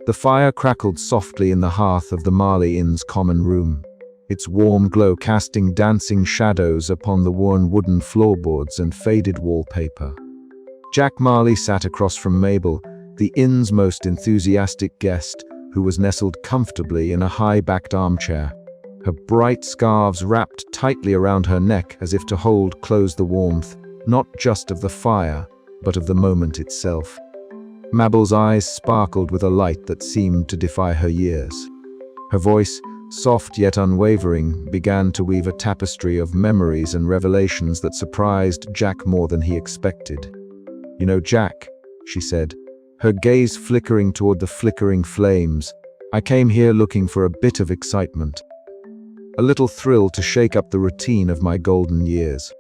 The fire crackled softly in the hearth of the Marley Inn's common room, its warm glow casting dancing shadows upon the worn wooden floorboards and faded wallpaper. Jack Marley sat across from Mabel, the inn's most enthusiastic guest, who was nestled comfortably in a high-backed armchair, her bright scarves wrapped tightly around her neck as if to hold close the warmth, not just of the fire, but of the moment itself. Mabel's eyes sparkled with a light that seemed to defy her years. Her voice, soft yet unwavering, began to weave a tapestry of memories and revelations that surprised Jack more than he expected. "You know, Jack," she said, her gaze flickering toward the flickering flames, "I came here looking for a bit of excitement. A little thrill to shake up the routine of my golden years.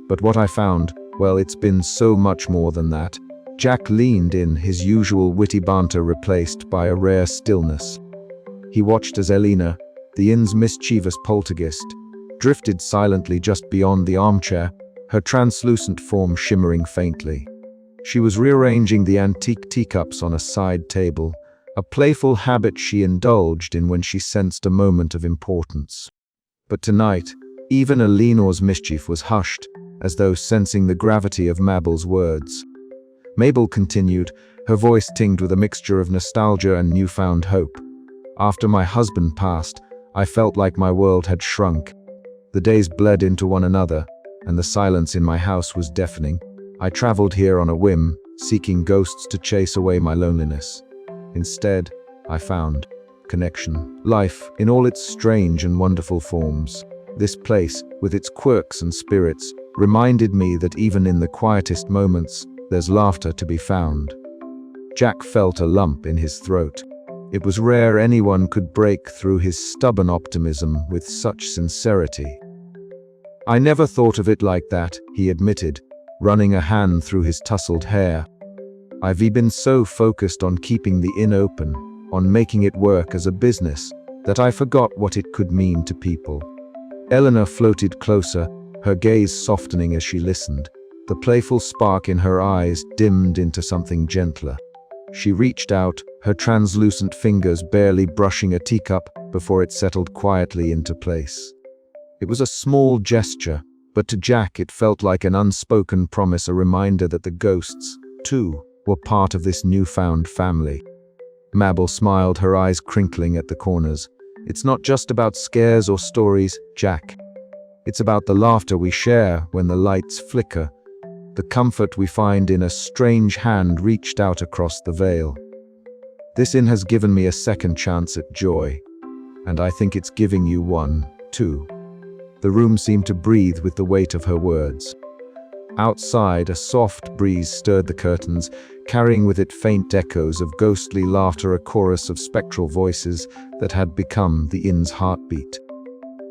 But what I found, well, it's been so much more than that." Jack leaned in, his usual witty banter replaced by a rare stillness. He watched as Eleanor, the inn's mischievous poltergeist, drifted silently just beyond the armchair, her translucent form shimmering faintly. She was rearranging the antique teacups on a side table, a playful habit she indulged in when she sensed a moment of importance. But tonight, even Eleanor's mischief was hushed, as though sensing the gravity of Mabel's words. Mabel continued, her voice tinged with a mixture of nostalgia and newfound hope. "After my husband passed, I felt like my world had shrunk. The days bled into one another, and the silence in my house was deafening. I traveled here on a whim, seeking ghosts to chase away my loneliness. Instead, I found connection, life in all its strange and wonderful forms. This place, with its quirks and spirits, reminded me that even in the quietest moments, there's laughter to be found." Jack felt a lump in his throat. It was rare anyone could break through his stubborn optimism with such sincerity. "I never thought of it like that," he admitted, running a hand through his tousled hair. "I've been so focused on keeping the inn open, on making it work as a business, that I forgot what it could mean to people." Eleanor floated closer, her gaze softening as she listened. The playful spark in her eyes dimmed into something gentler. She reached out, her translucent fingers barely brushing a teacup before it settled quietly into place. It was a small gesture, but to Jack it felt like an unspoken promise, a reminder that the ghosts, too, were part of this newfound family. Mabel smiled, her eyes crinkling at the corners. "It's not just about scares or stories, Jack. It's about the laughter we share when the lights flicker, the comfort we find in a strange hand reached out across the veil. This inn has given me a second chance at joy, and I think it's giving you one, too." The room seemed to breathe with the weight of her words. Outside, a soft breeze stirred the curtains, carrying with it faint echoes of ghostly laughter, a chorus of spectral voices that had become the inn's heartbeat.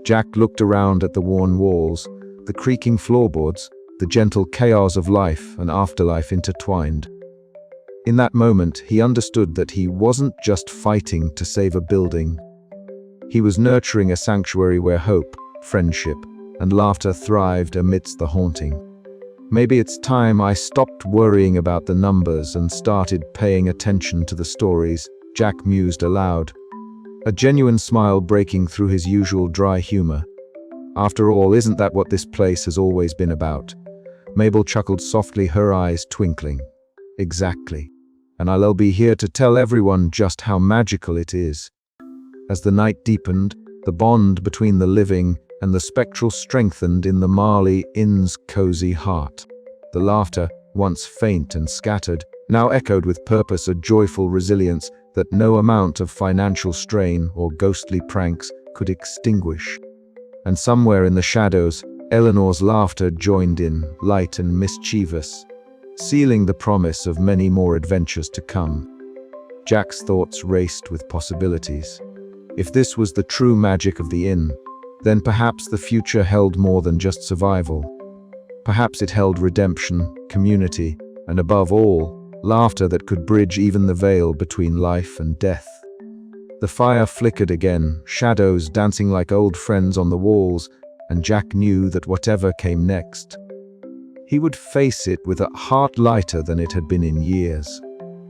Jack looked around at the worn walls, the creaking floorboards, the gentle chaos of life and afterlife intertwined. In that moment, he understood that he wasn't just fighting to save a building. He was nurturing a sanctuary where hope, friendship, and laughter thrived amidst the haunting. "Maybe it's time I stopped worrying about the numbers and started paying attention to the stories," Jack mused aloud, a genuine smile breaking through his usual dry humor. "After all, isn't that what this place has always been about?" Mabel chuckled softly, her eyes twinkling. "Exactly. And I'll be here to tell everyone just how magical it is." As the night deepened, the bond between the living and the spectral strengthened in the Marley Inn's cozy heart. The laughter, once faint and scattered, now echoed with purpose, a joyful resilience that no amount of financial strain or ghostly pranks could extinguish. And somewhere in the shadows, Eleanor's laughter joined in, light and mischievous, sealing the promise of many more adventures to come. Jack's thoughts raced with possibilities. If this was the true magic of the inn, then perhaps the future held more than just survival. Perhaps it held redemption, community, and above all, laughter that could bridge even the veil between life and death. The fire flickered again, shadows dancing like old friends on the walls, and Jack knew that whatever came next, he would face it with a heart lighter than it had been in years.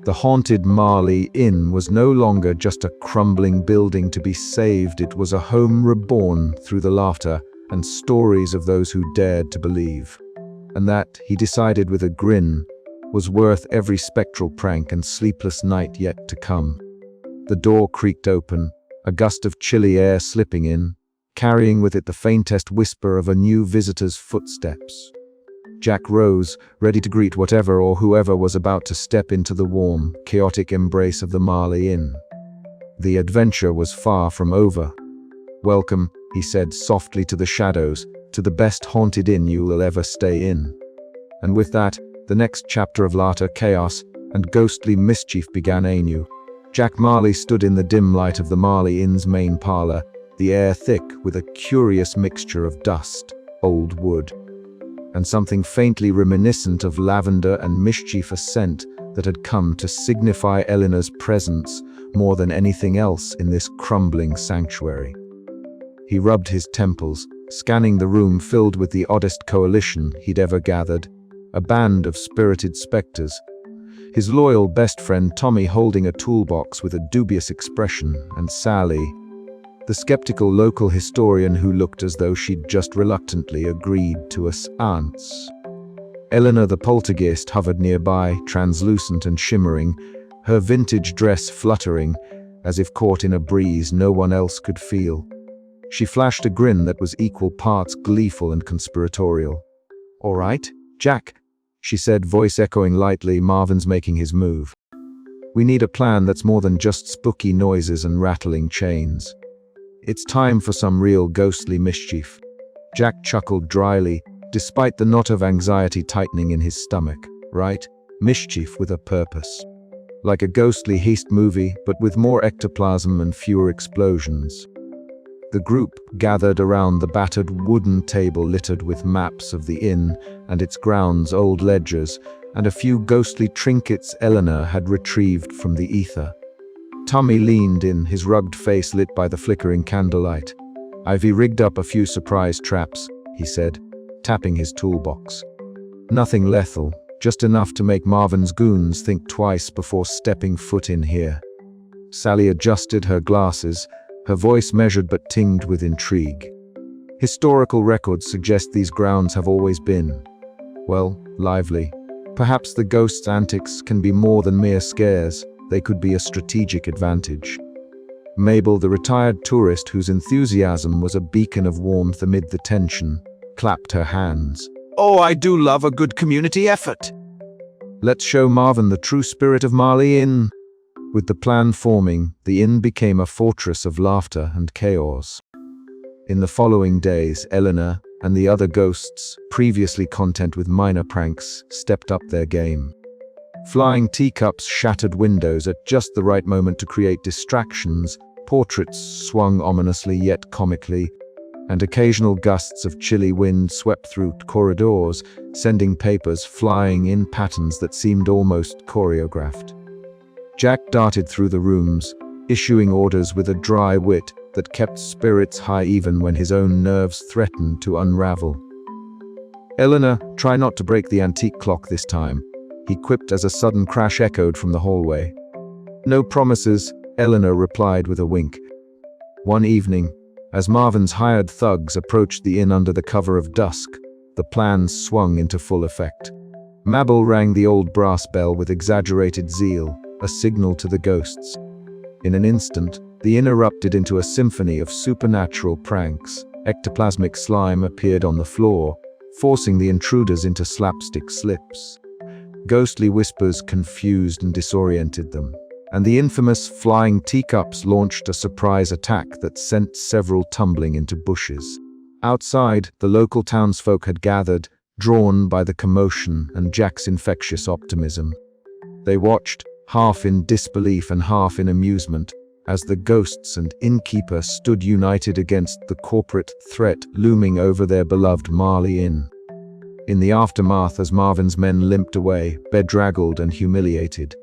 The haunted Marley Inn was no longer just a crumbling building to be saved. It was a home reborn through the laughter and stories of those who dared to believe. And that, he decided with a grin, was worth every spectral prank and sleepless night yet to come. The door creaked open, a gust of chilly air slipping in, carrying with it the faintest whisper of a new visitor's footsteps. Jack rose, ready to greet whatever or whoever was about to step into the warm, chaotic embrace of the Marley Inn. The adventure was far from over. "Welcome," he said softly to the shadows, "to the best haunted inn you will ever stay in." And with that, the next chapter of laughter, chaos, and ghostly mischief began anew. Jack Marley stood in the dim light of the Marley Inn's main parlor, the air thick with a curious mixture of dust, old wood, and something faintly reminiscent of lavender and mischievous scent that had come to signify Eleanor's presence more than anything else in this crumbling sanctuary. He rubbed his temples, scanning the room filled with the oddest coalition he'd ever gathered, a band of spirited specters. His loyal best friend Tommy holding a toolbox with a dubious expression, and Sally, the skeptical local historian who looked as though she'd just reluctantly agreed to a seance. Eleanor the poltergeist hovered nearby, translucent and shimmering, her vintage dress fluttering, as if caught in a breeze no one else could feel. She flashed a grin that was equal parts gleeful and conspiratorial. "All right, Jack," she said, voice echoing lightly. "Marvin's making his move. We need a plan that's more than just spooky noises and rattling chains. It's time for some real ghostly mischief." Jack chuckled dryly, despite the knot of anxiety tightening in his stomach. "Right, mischief with a purpose. Like a ghostly heist movie, but with more ectoplasm and fewer explosions." The group gathered around the battered wooden table littered with maps of the inn and its grounds, old ledgers, and a few ghostly trinkets Eleanor had retrieved from the ether. Tommy leaned in, his rugged face lit by the flickering candlelight. "I've rigged up a few surprise traps," he said, tapping his toolbox. "Nothing lethal, just enough to make Marvin's goons think twice before stepping foot in here." Sally adjusted her glasses, her voice measured but tinged with intrigue. "Historical records suggest these grounds have always been, well, lively. Perhaps the ghost's antics can be more than mere scares. They could be a strategic advantage." Mabel, the retired tourist whose enthusiasm was a beacon of warmth amid the tension, clapped her hands. "Oh, I do love a good community effort. Let's show Marvin the true spirit of Marley Inn." With the plan forming, the inn became a fortress of laughter and chaos. In the following days, Eleanor and the other ghosts, previously content with minor pranks, stepped up their game. Flying teacups shattered windows at just the right moment to create distractions, portraits swung ominously yet comically, and occasional gusts of chilly wind swept through corridors, sending papers flying in patterns that seemed almost choreographed. Jack darted through the rooms, issuing orders with a dry wit that kept spirits high even when his own nerves threatened to unravel. "Eleanor, try not to break the antique clock this time," he quipped as a sudden crash echoed from the hallway. "No promises," Eleanor replied with a wink. One evening, as Marvin's hired thugs approached the inn under the cover of dusk, the plan swung into full effect. Mabel rang the old brass bell with exaggerated zeal, a signal to the ghosts. In an instant, the inn erupted into a symphony of supernatural pranks. Ectoplasmic slime appeared on the floor, forcing the intruders into slapstick slips. Ghostly whispers confused and disoriented them, and the infamous flying teacups launched a surprise attack that sent several tumbling into bushes. Outside, the local townsfolk had gathered, drawn by the commotion and Jack's infectious optimism. They watched, half in disbelief and half in amusement, as the ghosts and innkeeper stood united against the corporate threat looming over their beloved Marley Inn. In the aftermath, as Marvin's men limped away, bedraggled and humiliated,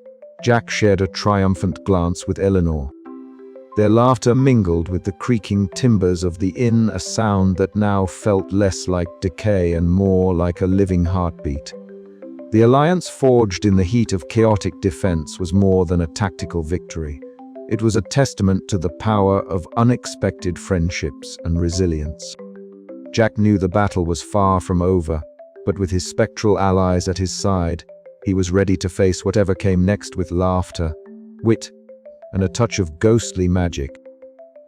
Jack shared a triumphant glance with Eleanor. Their laughter mingled with the creaking timbers of the inn, a sound that now felt less like decay and more like a living heartbeat. The alliance forged in the heat of chaotic defense was more than a tactical victory. It was a testament to the power of unexpected friendships and resilience. Jack knew the battle was far from over, but with his spectral allies at his side, he was ready to face whatever came next with laughter, wit, and a touch of ghostly magic.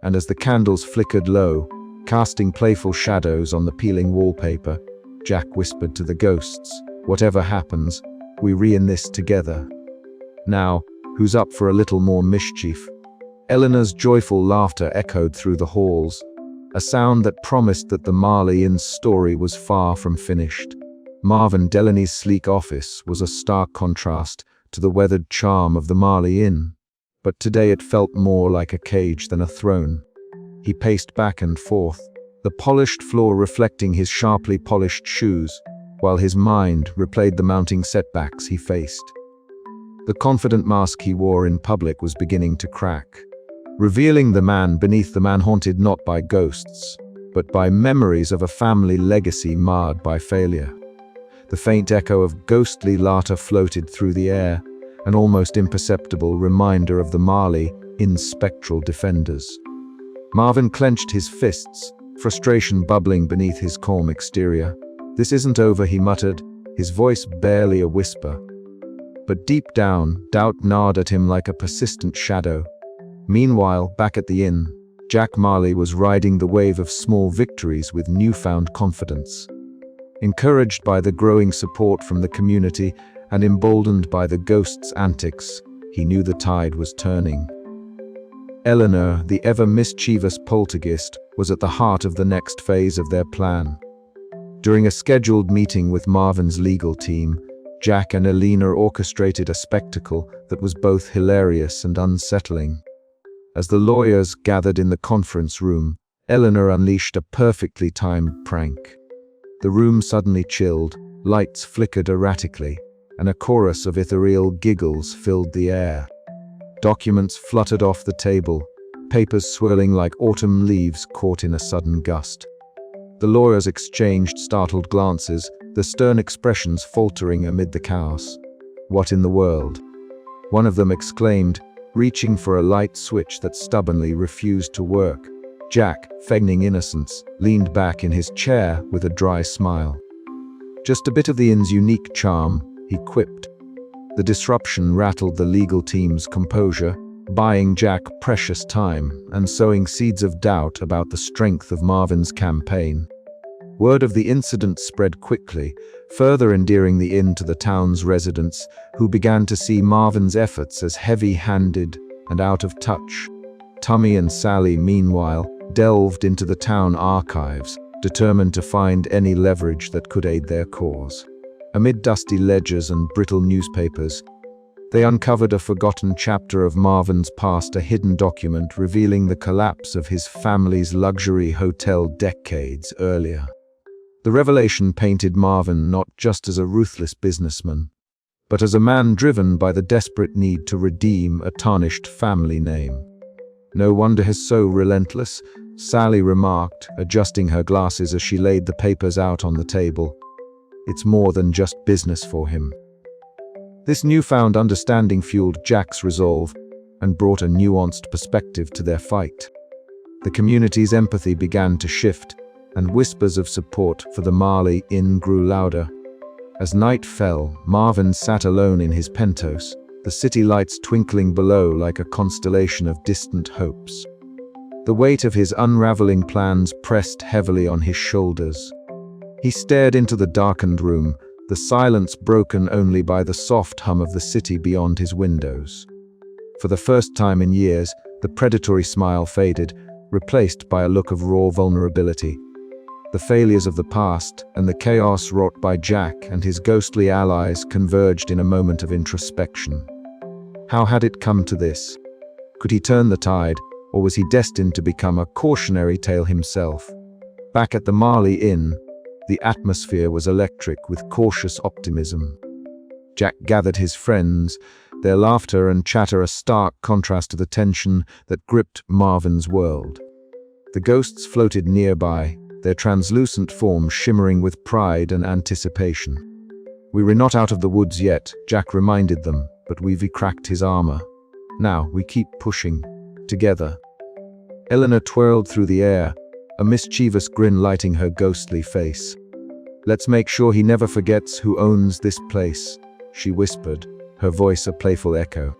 And as the candles flickered low, casting playful shadows on the peeling wallpaper, Jack whispered to the ghosts, "Whatever happens, we're in this together. Now, who's up for a little more mischief?" Eleanor's joyful laughter echoed through the halls, a sound that promised that the Marley Inn's story was far from finished. Marvin Delaney's sleek office was a stark contrast to the weathered charm of the Marley Inn, but today it felt more like a cage than a throne. He paced back and forth, the polished floor reflecting his sharply polished shoes, while his mind replayed the mounting setbacks he faced. The confident mask he wore in public was beginning to crack, revealing the man beneath the man haunted not by ghosts, but by memories of a family legacy marred by failure. The faint echo of ghostly laughter floated through the air, an almost imperceptible reminder of the Marley Inn's spectral defenders. Marvin clenched his fists, frustration bubbling beneath his calm exterior. "This isn't over," he muttered, his voice barely a whisper. But deep down, doubt gnawed at him like a persistent shadow. Meanwhile, back at the inn, Jack Marley was riding the wave of small victories with newfound confidence. Encouraged by the growing support from the community and emboldened by the ghost's antics, he knew the tide was turning. Eleanor, the ever-mischievous poltergeist, was at the heart of the next phase of their plan. During a scheduled meeting with Marvin's legal team, Jack and Eleanor orchestrated a spectacle that was both hilarious and unsettling. As the lawyers gathered in the conference room, Eleanor unleashed a perfectly timed prank. The room suddenly chilled, lights flickered erratically, and a chorus of ethereal giggles filled the air. Documents fluttered off the table, papers swirling like autumn leaves caught in a sudden gust. The lawyers exchanged startled glances, the stern expressions faltering amid the chaos. "What in the world?" one of them exclaimed, reaching for a light switch that stubbornly refused to work. Jack, feigning innocence, leaned back in his chair with a dry smile. "Just a bit of the inn's unique charm," he quipped. The disruption rattled the legal team's composure, buying Jack precious time and sowing seeds of doubt about the strength of Marvin's campaign. Word of the incident spread quickly, further endearing the inn to the town's residents, who began to see Marvin's efforts as heavy-handed and out of touch. Tummy and Sally, meanwhile, delved into the town archives, determined to find any leverage that could aid their cause. Amid dusty ledgers and brittle newspapers, they uncovered a forgotten chapter of Marvin's past, a hidden document revealing the collapse of his family's luxury hotel decades earlier. The revelation painted Marvin not just as a ruthless businessman, but as a man driven by the desperate need to redeem a tarnished family name. "No wonder he's so relentless," Sally remarked, adjusting her glasses as she laid the papers out on the table. "It's more than just business for him." This newfound understanding fueled Jack's resolve and brought a nuanced perspective to their fight. The community's empathy began to shift, and whispers of support for the Marley Inn grew louder. As night fell, Marvin sat alone in his penthouse, the city lights twinkling below like a constellation of distant hopes. The weight of his unraveling plans pressed heavily on his shoulders. He stared into the darkened room, the silence broken only by the soft hum of the city beyond his windows. For the first time in years, the predatory smile faded, replaced by a look of raw vulnerability. The failures of the past and the chaos wrought by Jack and his ghostly allies converged in a moment of introspection. How had it come to this? Could he turn the tide, or was he destined to become a cautionary tale himself? Back at the Marley Inn, the atmosphere was electric with cautious optimism. Jack gathered his friends, their laughter and chatter a stark contrast to the tension that gripped Marvin's world. The ghosts floated nearby, their translucent forms shimmering with pride and anticipation. We were not out of the woods yet, Jack reminded them, but we've cracked his armor. Now, we keep pushing. Together. Eleanor twirled through the air, a mischievous grin lighting her ghostly face. Let's make sure he never forgets who owns this place, she whispered, her voice a playful echo.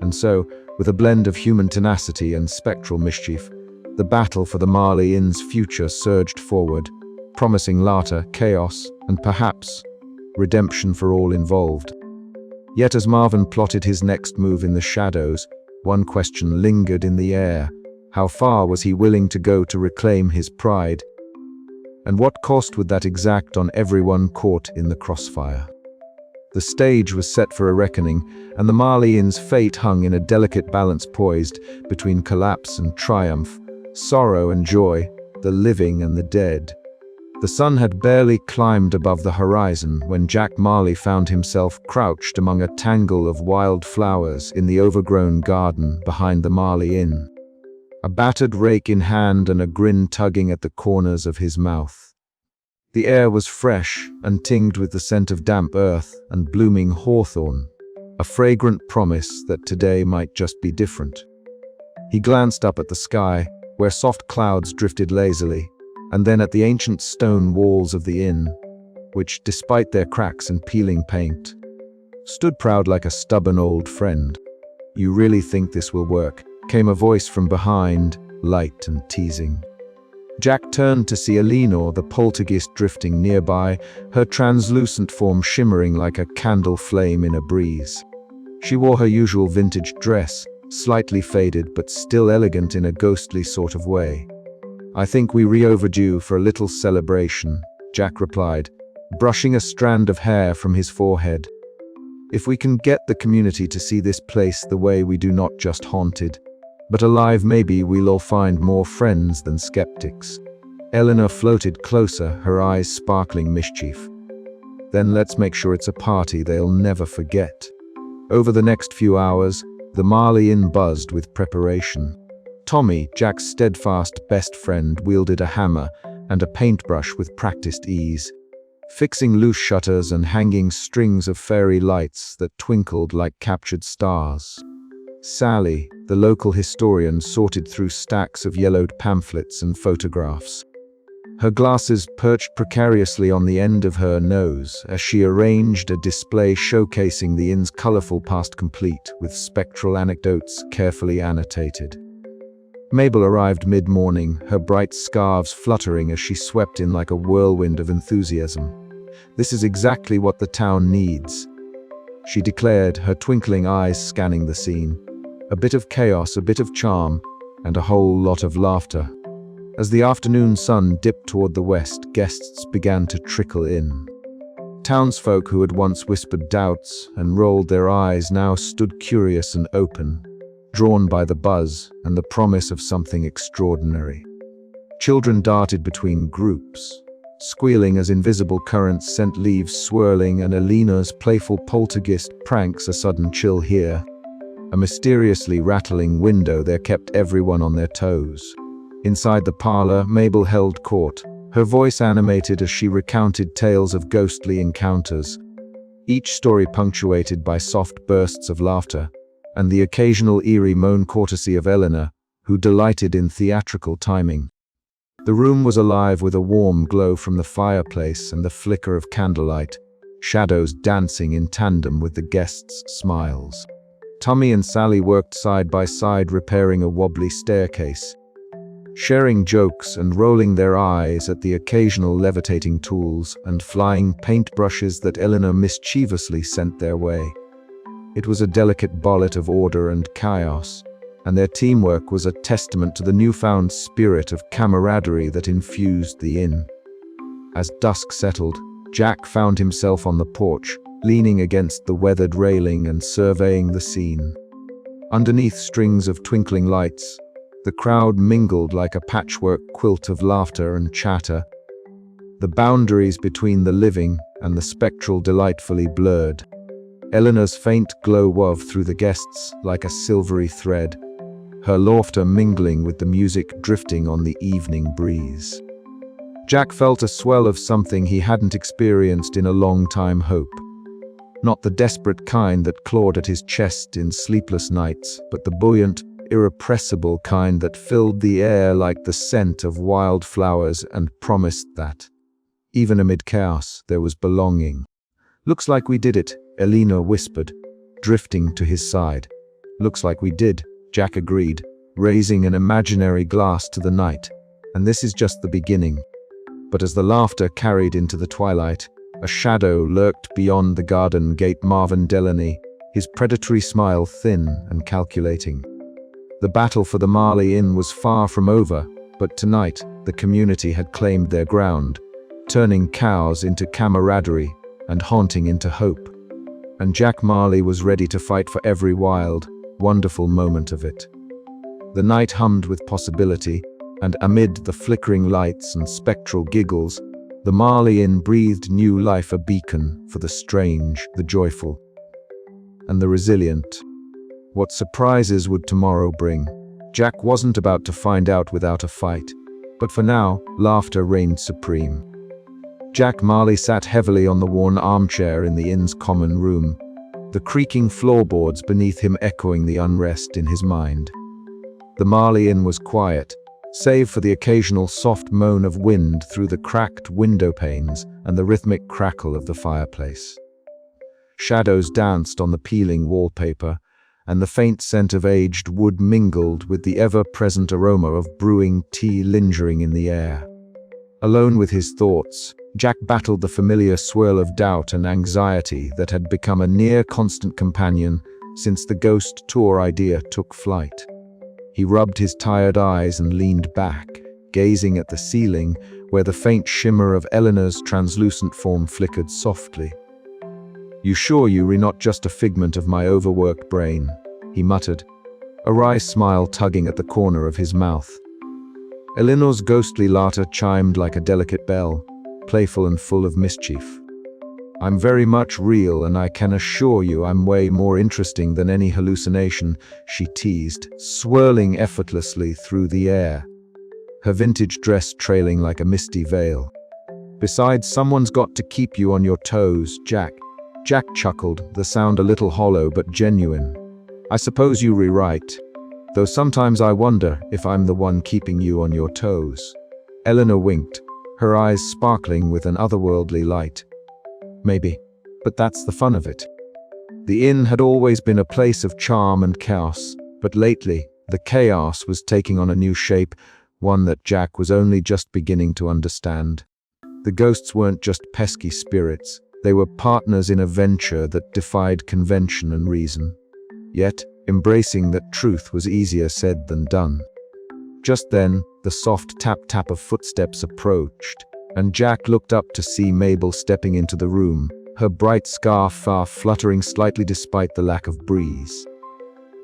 And so, with a blend of human tenacity and spectral mischief, the battle for the Marley Inn's future surged forward, promising laughter, chaos, and perhaps redemption for all involved. Yet as Marvin plotted his next move in the shadows, one question lingered in the air. How far was he willing to go to reclaim his pride? And what cost would that exact on everyone caught in the crossfire? The stage was set for a reckoning, and the Marley Inn's fate hung in a delicate balance poised between collapse and triumph, sorrow and joy, the living and the dead. The sun had barely climbed above the horizon when Jack Marley found himself crouched among a tangle of wild flowers in the overgrown garden behind the Marley Inn, a battered rake in hand and a grin tugging at the corners of his mouth. The air was fresh and tinged with the scent of damp earth and blooming hawthorn, a fragrant promise that today might just be different. He glanced up at the sky, where soft clouds drifted lazily, and then at the ancient stone walls of the inn, which, despite their cracks and peeling paint, stood proud like a stubborn old friend. "You really think this will work?" came a voice from behind, light and teasing. Jack turned to see Eleanor, the poltergeist, drifting nearby, her translucent form shimmering like a candle flame in a breeze. She wore her usual vintage dress, slightly faded but still elegant in a ghostly sort of way. "I think we're overdue for a little celebration," Jack replied, brushing a strand of hair from his forehead. "If we can get the community to see this place the way we do, not just haunted, but alive, maybe we'll all find more friends than skeptics." Eleanor floated closer, her eyes sparkling mischief. "Then let's make sure it's a party they'll never forget." Over the next few hours, the Marley Inn buzzed with preparation. Tommy, Jack's steadfast best friend, wielded a hammer and a paintbrush with practiced ease, fixing loose shutters and hanging strings of fairy lights that twinkled like captured stars. Sally, the local historian, sorted through stacks of yellowed pamphlets and photographs, her glasses perched precariously on the end of her nose as she arranged a display showcasing the inn's colorful past, complete with spectral anecdotes carefully annotated. Mabel arrived mid-morning, her bright scarves fluttering as she swept in like a whirlwind of enthusiasm. "This is exactly what the town needs," she declared, her twinkling eyes scanning the scene. "A bit of chaos, a bit of charm, and a whole lot of laughter." As the afternoon sun dipped toward the west, guests began to trickle in. Townsfolk who had once whispered doubts and rolled their eyes now stood curious and open, drawn by the buzz and the promise of something extraordinary. Children darted between groups, squealing as invisible currents sent leaves swirling, and Eleanor's playful poltergeist pranks a sudden chill here. A mysteriously rattling window there kept everyone on their toes. Inside the parlor, Mabel held court, her voice animated as she recounted tales of ghostly encounters, each story punctuated by soft bursts of laughter, and the occasional eerie moan courtesy of Eleanor, who delighted in theatrical timing. The room was alive with a warm glow from the fireplace and the flicker of candlelight, shadows dancing in tandem with the guests' smiles. Tommy and Sally worked side by side repairing a wobbly staircase, sharing jokes and rolling their eyes at the occasional levitating tools and flying paintbrushes that Eleanor mischievously sent their way. It was a delicate ballet of order and chaos, and their teamwork was a testament to the newfound spirit of camaraderie that infused the inn. As dusk settled, Jack found himself on the porch, leaning against the weathered railing and surveying the scene. Underneath strings of twinkling lights, the crowd mingled like a patchwork quilt of laughter and chatter, the boundaries between the living and the spectral delightfully blurred. Eleanor's faint glow wove through the guests like a silvery thread, her laughter mingling with the music drifting on the evening breeze. Jack felt a swell of something he hadn't experienced in a long time: hope. Not the desperate kind that clawed at his chest in sleepless nights, but the buoyant, irrepressible kind that filled the air like the scent of wild flowers and promised that, even amid chaos, there was belonging. "Looks like we did it," Eleanor whispered, drifting to his side. "Looks like we did," Jack agreed, raising an imaginary glass to the night. "And this is just the beginning." But as the laughter carried into the twilight, a shadow lurked beyond the garden gate. Marvin Delaney, his predatory smile thin and calculating. The battle for the Marley Inn was far from over, but tonight the community had claimed their ground, turning chaos into camaraderie and haunting into hope. And Jack Marley was ready to fight for every wild, wonderful moment of it. The night hummed with possibility, and amid the flickering lights and spectral giggles, the Marley Inn breathed new life, a beacon for the strange, the joyful, and the resilient. What surprises would tomorrow bring? Jack wasn't about to find out without a fight, but for now, laughter reigned supreme. Jack Marley sat heavily on the worn armchair in the inn's common room, the creaking floorboards beneath him echoing the unrest in his mind. The Marley Inn was quiet, save for the occasional soft moan of wind through the cracked window panes and the rhythmic crackle of the fireplace. Shadows danced on the peeling wallpaper, and the faint scent of aged wood mingled with the ever-present aroma of brewing tea lingering in the air. Alone with his thoughts, Jack battled the familiar swirl of doubt and anxiety that had become a near-constant companion since the ghost tour idea took flight. He rubbed his tired eyes and leaned back, gazing at the ceiling where the faint shimmer of Eleanor's translucent form flickered softly. "You sure you're not just a figment of my overworked brain?" he muttered, a wry smile tugging at the corner of his mouth. Eleanor's ghostly laughter chimed like a delicate bell, playful and full of mischief. "I'm very much real, and I can assure you I'm way more interesting than any hallucination," she teased, swirling effortlessly through the air, her vintage dress trailing like a misty veil. "Besides, someone's got to keep you on your toes, Jack." Jack chuckled, the sound a little hollow but genuine. "I suppose you're right, though sometimes I wonder if I'm the one keeping you on your toes." Eleanor winked, her eyes sparkling with an otherworldly light. "Maybe, but that's the fun of it." The inn had always been a place of charm and chaos, but lately, the chaos was taking on a new shape, one that Jack was only just beginning to understand. The ghosts weren't just pesky spirits, they were partners in a venture that defied convention and reason. Yet, embracing that truth was easier said than done. Just then, the soft tap-tap of footsteps approached, and Jack looked up to see Mabel stepping into the room, her bright scarf fluttering slightly despite the lack of breeze.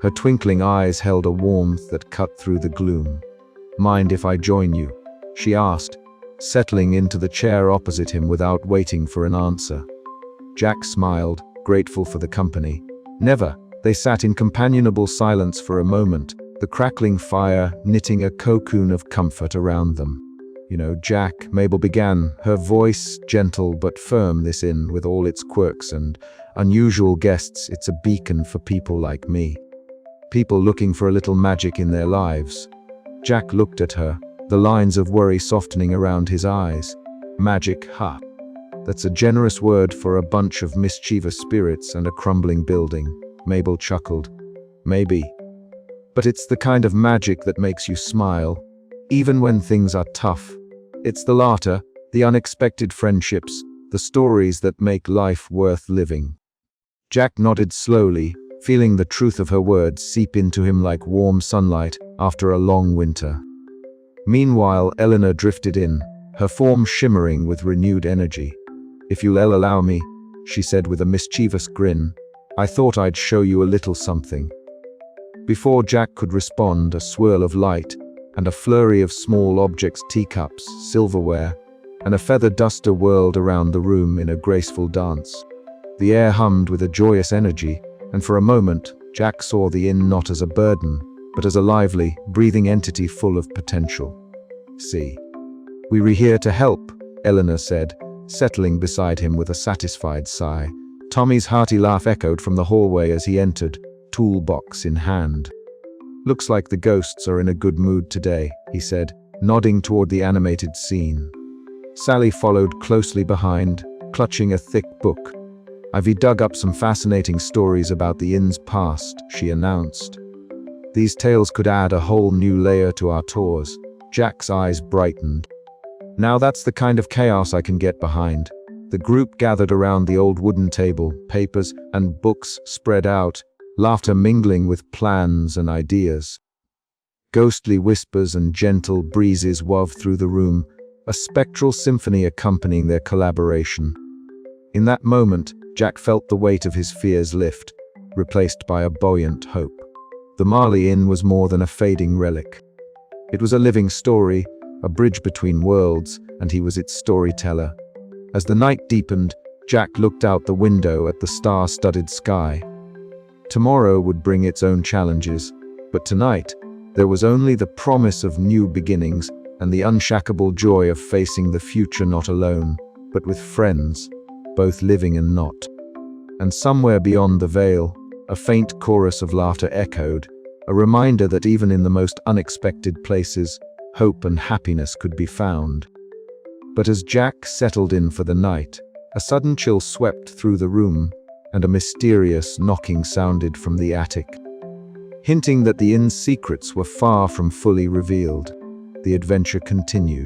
Her twinkling eyes held a warmth that cut through the gloom. "Mind if I join you?" she asked, settling into the chair opposite him without waiting for an answer. Jack smiled, grateful for the company. "Never." They sat in companionable silence for a moment, the crackling fire knitting a cocoon of comfort around them. "You know, Jack," Mabel began, her voice gentle but firm. "This inn, with all its quirks and unusual guests, it's a beacon for people like me. People looking for a little magic in their lives." Jack looked at her, the lines of worry softening around his eyes. "Magic, huh? That's a generous word for a bunch of mischievous spirits and a crumbling building." Mabel chuckled. "Maybe. But it's the kind of magic that makes you smile, even when things are tough. It's the laughter, the unexpected friendships, the stories that make life worth living." Jack nodded slowly, feeling the truth of her words seep into him like warm sunlight after a long winter. Meanwhile, Eleanor drifted in, her form shimmering with renewed energy. "If you'll allow me," she said with a mischievous grin, "I thought I'd show you a little something." Before Jack could respond, a swirl of light and a flurry of small objects, teacups, silverware, and a feather duster whirled around the room in a graceful dance. The air hummed with a joyous energy, and for a moment, Jack saw the inn not as a burden, but as a lively, breathing entity full of potential. "See, we're here to help," Eleanor said, settling beside him with a satisfied sigh. Tommy's hearty laugh echoed from the hallway as he entered, toolbox in hand. "Looks like the ghosts are in a good mood today," he said, nodding toward the animated scene. Sally followed closely behind, clutching a thick book. "I've dug up some fascinating stories about the inn's past," she announced. "These tales could add a whole new layer to our tours." Jack's eyes brightened. "Now that's the kind of chaos I can get behind." The group gathered around the old wooden table, papers and books spread out, laughter mingling with plans and ideas. Ghostly whispers and gentle breezes wove through the room, a spectral symphony accompanying their collaboration. In that moment, Jack felt the weight of his fears lift, replaced by a buoyant hope. The Marley Inn was more than a fading relic. It was a living story, a bridge between worlds, and he was its storyteller. As the night deepened, Jack looked out the window at the star-studded sky. Tomorrow would bring its own challenges, but tonight, there was only the promise of new beginnings and the unshackable joy of facing the future not alone, but with friends, both living and not. And somewhere beyond the veil, a faint chorus of laughter echoed, a reminder that even in the most unexpected places, hope and happiness could be found. But as Jack settled in for the night, a sudden chill swept through the room, and a mysterious knocking sounded from the attic, hinting that the inn's secrets were far from fully revealed. The adventure continued.